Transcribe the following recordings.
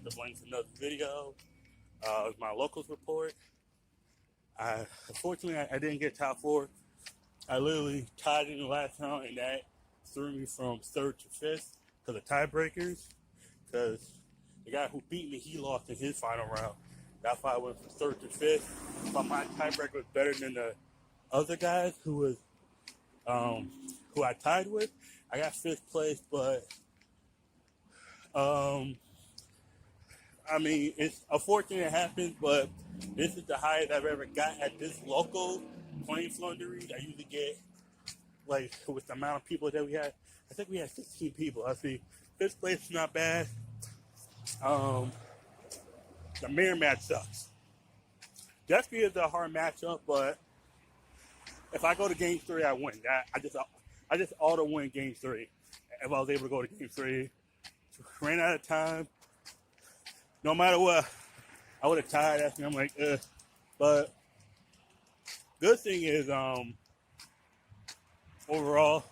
Mr. Blank for another video. My locals report. Unfortunately, I didn't get top four. I literally tied in the last round, and that threw me from third to fifth to the tiebreakers. Because the guy who beat me, he lost in his final round. That's why I went from third to fifth. But my tiebreaker was better than the other guys who I tied with. I got fifth place, but I mean, it's unfortunate it happens, but this is the highest I've ever got at this local playing Floowandereeze. I usually get, like, with the amount of people that we had, I think we had 16 people. I see fifth place is not bad. The mirror match sucks. Definitely is a hard matchup, but if I go to game three, I win. I just auto win game three. If I was able to go to game three, ran out of time. No matter what, I would have tied after. I'm like, but good thing is, overall,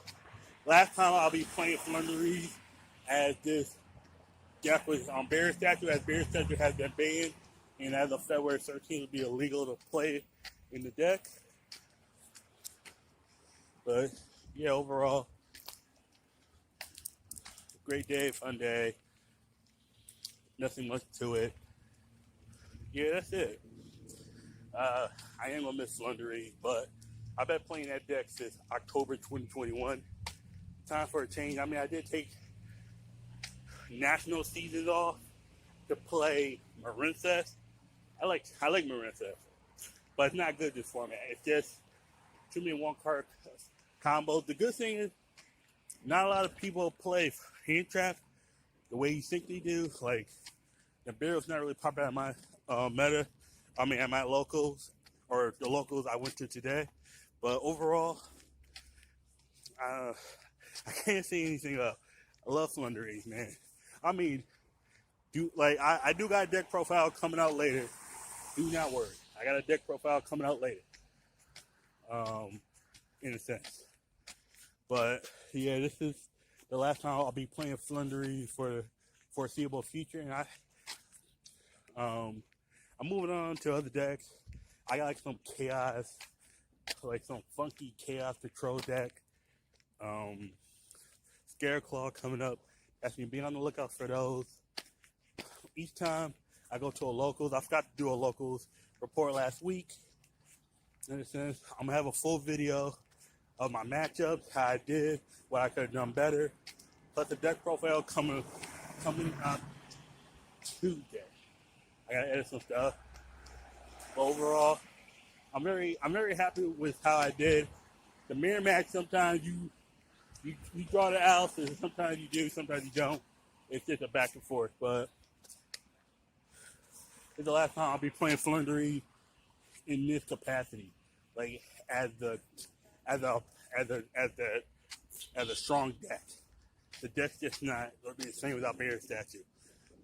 last time I'll be playing Floowandereeze as this deck was Bear Statue, as Bear Statue has been banned, and as of February 13th, it'll be illegal to play in the deck. But yeah, overall, great day, fun day. Nothing much to it. Yeah, that's it. I am gonna miss Floowandereeze, but I've been playing that deck since October 2021. Time for a change. I mean, I did take national seasons off to play Marincess. I like Marincess, but it's not good this format. It's just too many one card combos. The good thing is not a lot of people play hand trap the way you think they do. Like, the Barrel's not really popular at my meta. I mean, at my locals, or the locals I went to today. But overall, I can't say anything up. I love Floowandereeze, man. I mean, I do got a deck profile coming out later. Do not worry. I got a deck profile coming out later. In a sense. But yeah, this is the last time I'll be playing Floowandereeze for the foreseeable future, and I'm moving on to other decks. I got like some chaos, like some funky chaos control deck. Scareclaw coming up. That's me. Be on the lookout for those. Each time I go to a locals, I forgot to do a locals report last week. In a sense, I'm gonna have a full video of my matchups, how I did, what I could have done better. Plus the deck profile coming out Tuesday. I gotta edit some stuff. But overall, I'm very happy with how I did. The mirror match, sometimes you draw the outs, and sometimes you do, sometimes you don't. It's just a back and forth. But it's the last time I'll be playing Floowandereeze in this capacity, like as a strong deck. The deck's just not gonna be the same without Bear Statue.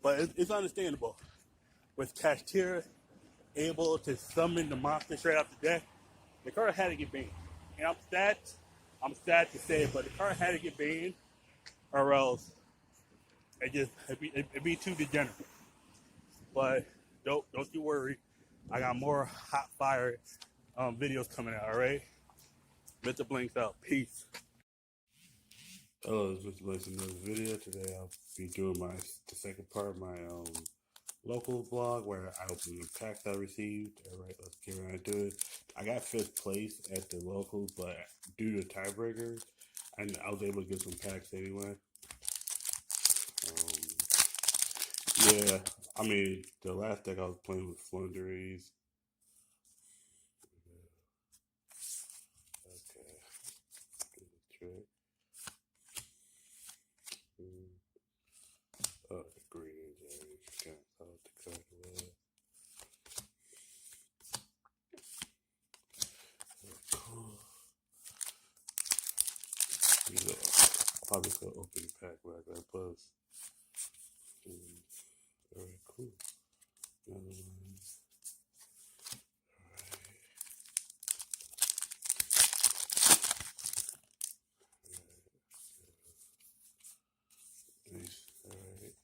But it's understandable. With Kashtira able to summon the monster straight out the deck, the card had to get banned. And I'm sad to say it, but the card had to get banned, or else it'd be too degenerate. But don't you worry, I got more hot fire videos coming out. All right, Mr. Blinks out. Peace. Hello, this is Mr. Blinks in another video. Today I'll be doing the second part of my local vlog where I opened the packs I received. Alright, let's get around to it. I got 5th place at the locals, but due to tiebreakers, I was able to get some packs anyway. Yeah, I mean, the last deck I was playing with Floowandereeze. Okay, do the trick. Oh, the green, can't call it the card away. Cool. Yeah, probably could open the pack back that plus. Alright, cool. Another one. Alright. Nice. Alright.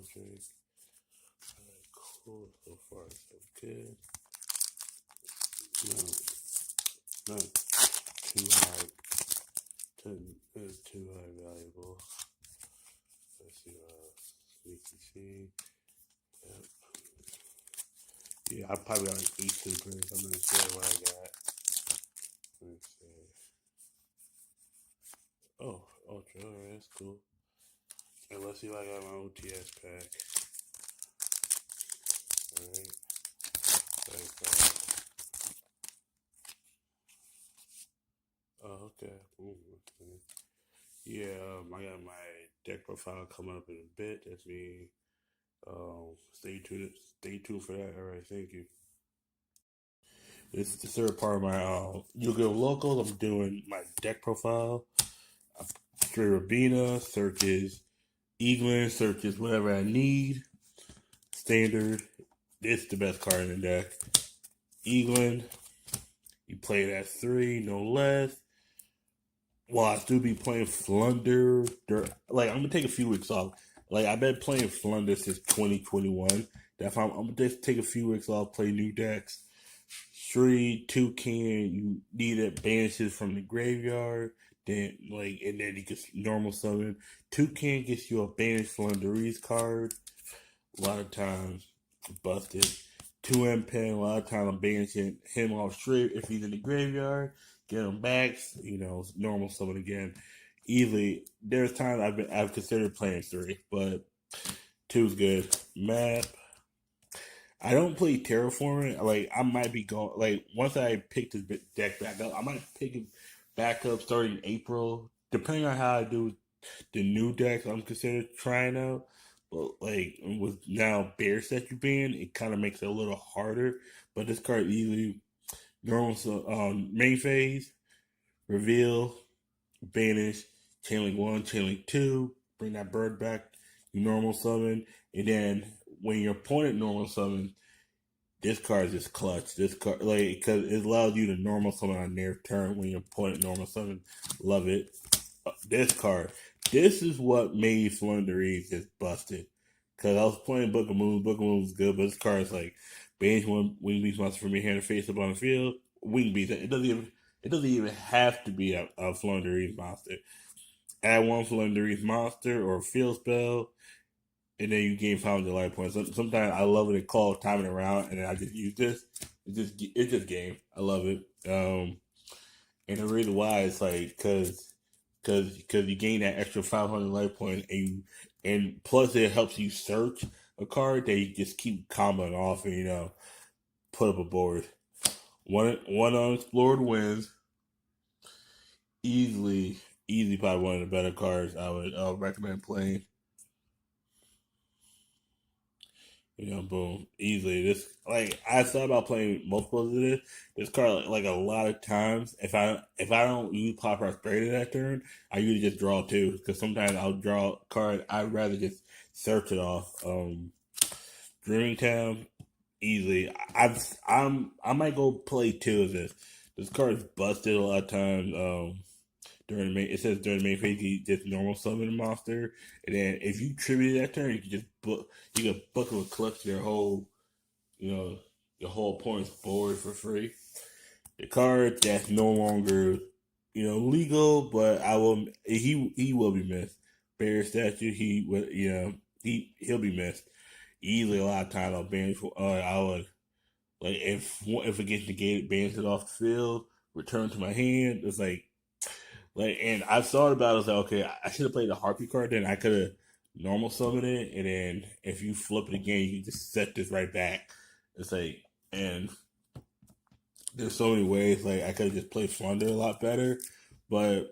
Drake. Alright, cool. So far, so good. No, not too high. Too high valuable. Let's see what else. Sneaky C. Yep. Yeah, I probably got like 8 supers. I'm not sure what I got. Let's see. Oh, Ultra. Alright, that's cool. And let's see if I got my OTS pack. Alright. Oh, okay. Ooh, okay. Yeah, I got my deck profile coming up in a bit. That's me. Stay tuned for that. All right, thank you. This is the third part of my Yu-Gi-Oh! Locals. I'm doing my deck profile. Straight Rabina, searches Eaglin, searches whatever I need. Standard. It's the best card in the deck. Eaglin. You play it at 3, no less. Well, I still be playing Flunder. Like, I'm gonna take a few weeks off. Like, I've been playing Flunder since 2021. That's why I'm gonna just take a few weeks off, play new decks. 3, Toucan, you need it banishes from the graveyard. Then, and then you can normal summon. Toucan gets you a banished Floowandereeze card. A lot of times, busted. 2M pen, a lot of times I'm banishing him off straight if he's in the graveyard. Get him back, normal summon again. Easily, there's times I've considered playing 3, but 2's good. Map. I don't play terraforming. Like, I might be going, like, once I pick this deck back up, I might pick it back up starting April. Depending on how I do the new decks I'm considering trying out. But, like, with now Bear Statue being, it kind of makes it a little harder. But this card easily, normal, main phase, reveal, banish, chain link 1, chain link 2, bring that bird back, you normal summon, and then when your opponent normal summons, this card is just clutch. This card, like, because it allows you to normal summon on their turn when your opponent normal summon. Love it. This card. This is what made Floowandereeze just busted. Because I was playing Book of Moons. Book of Moons was good, but this card is like, banish one Wing Beast monster from your hand and face up on the field. Wing Beast. It doesn't even have to be a Floowandereeze monster. Add one Floowandereeze monster or field spell, and then you gain 500 life points. Sometimes I love it and call timing around, and then I just use this. It's just game. I love it. And the reason why is like because you gain that extra 500 life points, and plus it helps you search a card that you just keep comboing off and put up a board. One unexplored wins. Easily probably one of the better cards I would recommend playing. Boom, easily. This, like, I thought about playing multiples of this. This card, like a lot of times, if I don't use Pop Prosperity that turn, I usually just draw 2 because sometimes I'll draw a card. I'd rather just search it off. Dreaming Town, easily. I might go play 2 of this. This card is busted a lot of times. It says during the main phase, you just normal summon a monster, and then if you tribute that turn, you can just you can buckle a clutch your whole opponent's board for free. The card that's no longer legal, but he will be missed. Bear Statue, he'll be missed. Easily a lot of times I'll banish. I would, like, if it gets negated, banish it off the field, return to my hand. It's like, and I thought about it, I was like, okay, I should have played the Harpy card, then I could have normal summoned it, and then if you flip it again, you can just set this right back. It's like, and there's so many ways, like, I could have just played Flunder a lot better, but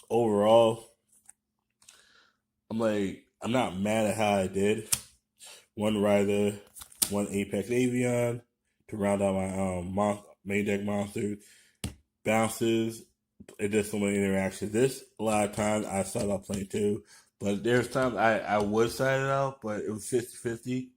overall, I'm not mad at how I did. One Rider, one Apex Avion to round out my main deck monsters. Bounces. It does so many interactions. This, a lot of times, I started out playing 2. But there's times I would side it out, but it was 50-50.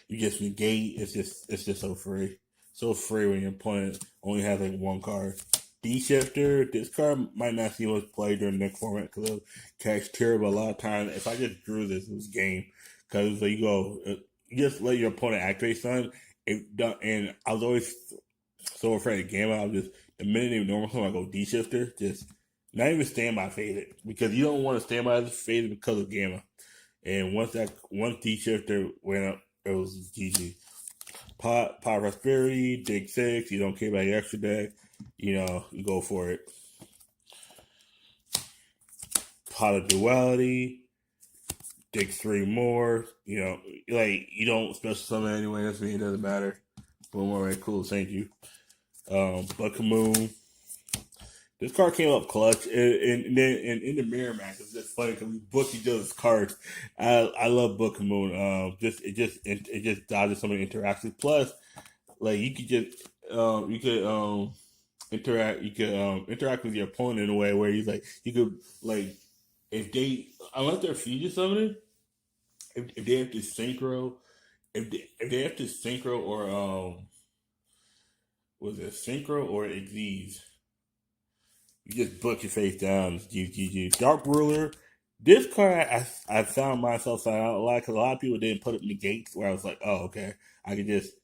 You just negate. It's just so free. So free when your opponent only has like 1 card. D-Shifter, this card might not see much play during the next format because of catch tier, but a lot of times, if I just drew this, it was game. because like, you just let your opponent activate something. And I was always so afraid of Gamma. I was just the minute they normal summon, I go D shifter, just not even standby faded because you don't want to standby faded because of Gamma. And once D shifter went up, it was GG. Pot prosperity, dig 6. You don't care about your extra deck. You go for it. Pot of duality, dig 3 more. You don't special summon anyway. That's me. It doesn't matter. Boom. All right. Cool. Thank you. Buckamoon. This card came up clutch, and then in the mirror match, it's just funny because we booked each other's cards. I love Buckamoon. It just dodges so many interactions. Plus, like you could just interact with your opponent in a way where he's like you could like if they unless they're fusion summoning, if they have to synchro, if they have to synchro or was it synchro or Xyz? You just book your face down. GG. Dark Ruler. This card, I found myself saying out a lot because a lot of people didn't put up negates where I was like, oh, okay, I could just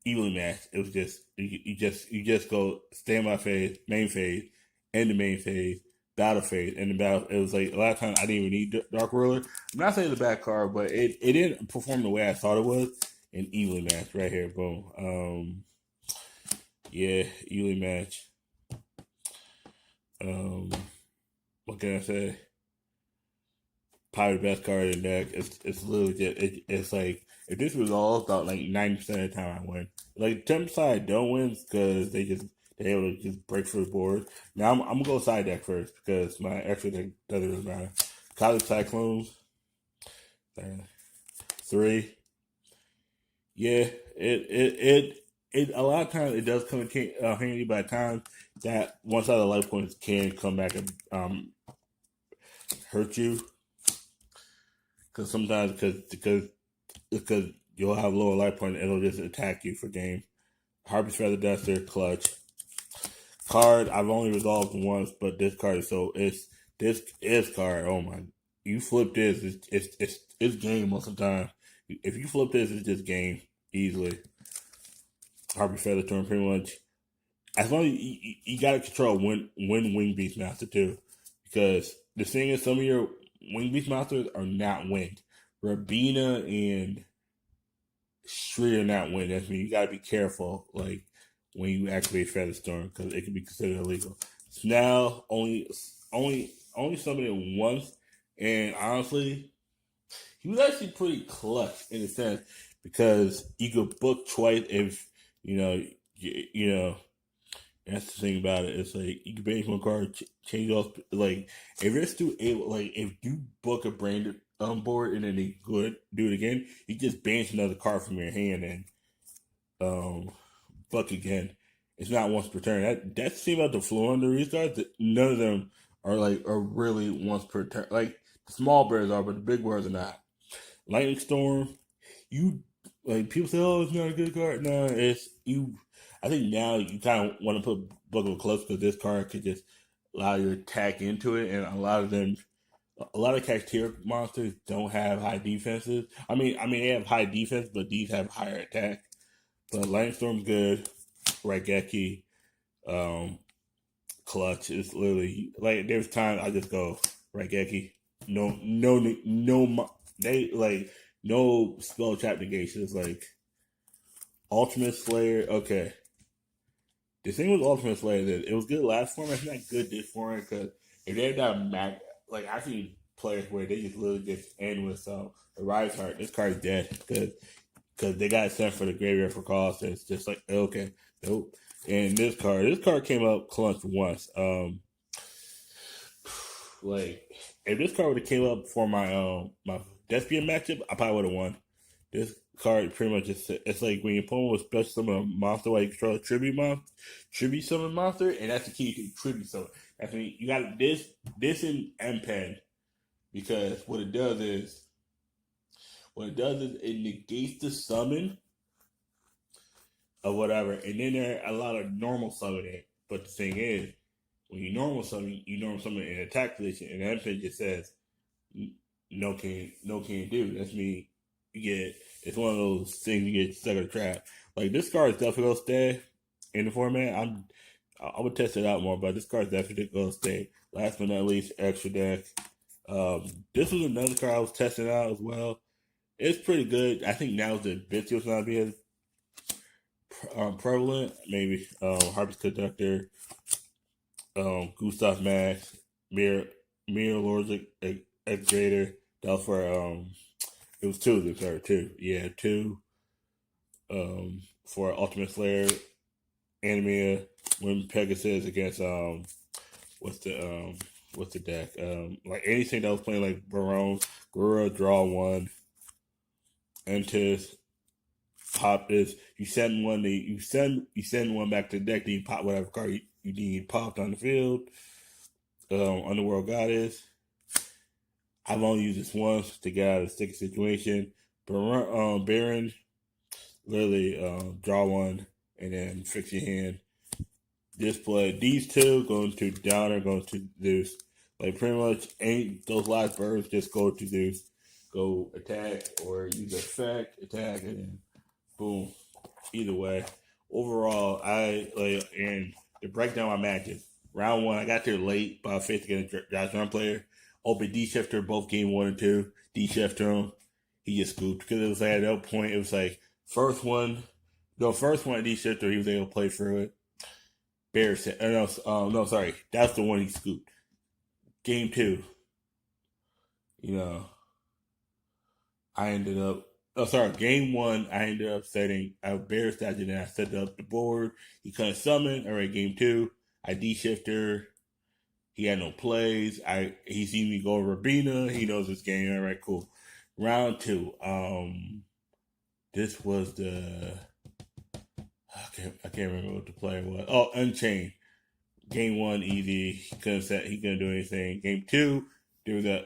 evenly match. It was just you just go standby phase, main phase, end the main phase, battle phase, and the battle. It was like a lot of times I didn't even need Dark Ruler. I'm not saying it's a bad card, but it didn't perform the way I thought it was. And evenly match right here, boom. Yeah, evenly match. What can I say? Probably the best card in the deck. It's literally just it's like if this was all about like 90% of the time I win. Like 10% I don't win because they're able to just break through the board. Now I'm gonna go side deck first because my extra deck doesn't really matter. College Cyclones. 3. Yeah, it a lot of times it does come in handy by the time that one side of the life points can come back and hurt you because sometimes because you'll have lower life point and it'll just attack you for game. Harpy's Feather Duster, clutch card. I've only resolved once, but this card is this card. Oh my! You flip this, it's game most of the time. If you flip this, it's just game easily. Harpy Feather turn pretty much. As long as you gotta control when Wing Beast Master too, because the thing is some of your Wing Beast Masters are not winged. Rabina and Shri are not winged. That means you gotta be careful, like when you activate Featherstorm, because it can be considered illegal. Now only summoned it once, and honestly, he was actually pretty clutch in a sense because you could book twice if you know. That's the thing about it. It's like you can banish one card, change off. Like if you're still able, like if you book a branded board and then they do it again, you just banish another card from your hand and book again. It's not once per turn. That's the thing about the Floowandereeze cards. None of them are really once per turn. Like the small bears are, but the big bears are not. Lightning Storm, you like people say, oh, it's not a good card. No, it's you. I think now you kind of want to put Book of Eclipse because this card could just allow you to attack into it, and a lot of Cactier monsters don't have high defenses. I mean they have high defense, but these have higher attack. But Lightning Storm's good. Raigeki, clutch is literally like there's times I just go Raigeki. They like no spell trap negation. It's like Ultimate Slayer. Okay, the thing with Ultimate Slayer is it was good last format. It's not good this format because if they're not like I see players where they just literally just end with the Rise Heart. This card's dead because they got sent for the graveyard for cost. And it's just like okay, nope. And this card came up clutch once. Like if this card would have came up for my Despian matchup, I probably would have won. This card pretty much it's like when your opponent was special summon a monster while you control a tribute summon monster, and that's the key to tribute summon. I mean you got this in M-Pen because what it does is it negates the summon or whatever, and then there are a lot of normal summoning. But the thing is, when you normal summon in attack position, and M-Pen just says no can do. That's me. You get it's one of those things you get stuck in a trap. Like this card is definitely gonna stay in the format. I would test it out more, but this card is definitely gonna stay. Last but not least, extra deck. This was another card I was testing out as well. It's pretty good. I think now the Vicious not be as prevalent. Maybe Harvest Conductor, Gustav Max, Mirror Lord's Executor. That was for it was two this card too. Yeah, two for Ultimate Slayer, Anemia, when Pegasus against what's the deck? Like anything that was playing like Barone, Gura, draw one, Entis, pop this. You send one. You send one back to the deck. Then you pop whatever card you need popped on the field. Underworld Goddess. I've only used this once to get out of a sticky situation. Baron, literally draw one and then fix your hand. Display these two going to Downer, going to Zeus. Like pretty much ain't those last birds just go to Zeus. Go attack or use effect, attack, and then boom. Either way. Overall, I like and to break down my matches. Round one, I got there late, about 50 against a Josh Run player. Open D shifter both game 1 and 2. D shifter him. He just scooped because it was like, at that point it was like first one D shifter he was able to play through it. Bear said, no, sorry, that's the one he scooped. Game 2, I ended up. Oh, sorry. Game 1, I ended up setting a bear statue, and I set up the board. He couldn't summon. All right, game 2, I D shifter. He had no plays. He seen me go Rabina. He knows this game. All right, cool. Round 2. This was the I can't remember what the player was. Oh, Unchained. Game 1 easy. He couldn't do anything. Game 2, there was a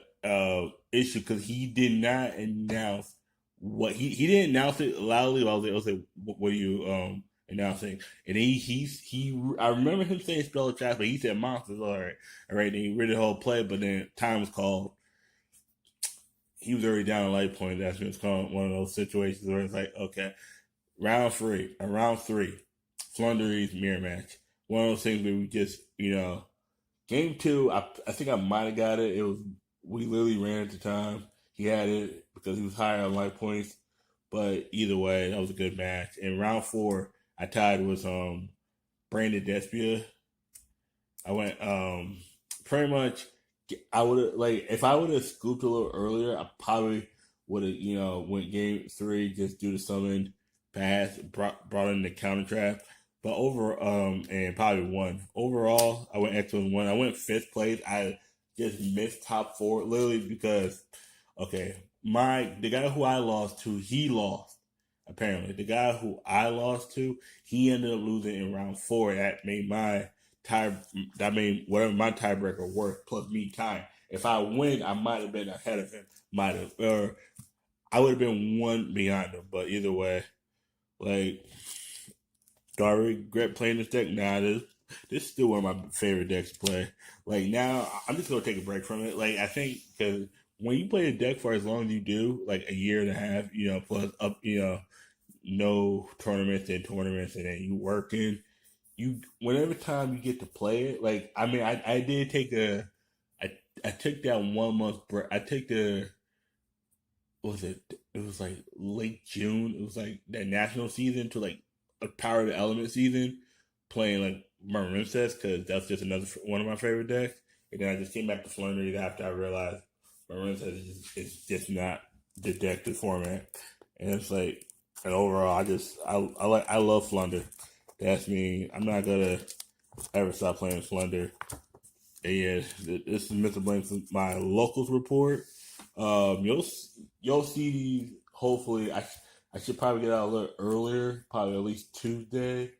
issue because he did not announce what he didn't announce it loudly. I was like, what are you announcing? And I remember him saying spell trap, but he said monsters. All right. And he read the whole play, but then time was called. He was already down a light point. That's when it's called one of those situations where it's like, okay, round 3, Floowandereeze mirror match. One of those things where we just, game 2, I think I might have got it. It was we literally ran at the time. He had it because he was higher on life points. But either way, that was a good match. In round 4, I tied with Brandon Despia. I went pretty much. I would have if I would have scooped a little earlier, I probably would have went game 3 just do the summon pass brought in the counter trap. But and probably won. Overall, I went excellent 1. I went 5th place. I just missed top 4 literally because the guy who I lost to, he lost. Apparently, the guy who I lost to, he ended up losing in round 4. That made whatever my tiebreaker worth plus me tying. If I win, I might have been ahead of him. Or I would have been 1 behind him. But either way, do I regret playing this deck? Nah, this is still one of my favorite decks to play. Now, I'm just gonna take a break from it. I think because when you play a deck for as long as you do, a year and a half, plus up, no tournaments, and then you working, whenever time you get to play it, I did take I took that 1 month break. I took it was late June. It was that national season to a Power of the Element season, playing Marinsess because that's just another one of my favorite decks. And then I just came back to Floowandereeze after I realized Marinsess is just not the deck to format. And it's and overall, I love Flunder. That's me. I'm not gonna ever stop playing Flunder. And yeah, this is Mr. Blanks, my locals report. You'll see these. Hopefully, I should probably get out a little earlier, probably at least Tuesday.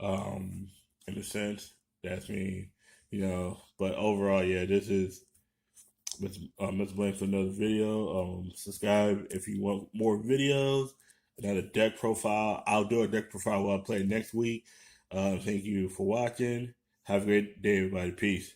In a sense, that's me. But overall, yeah, this is Mr. Blanks for another video. Subscribe if you want more videos. Another deck profile. I'll do a deck profile while I play next week. Thank you for watching. Have a great day, everybody. Peace.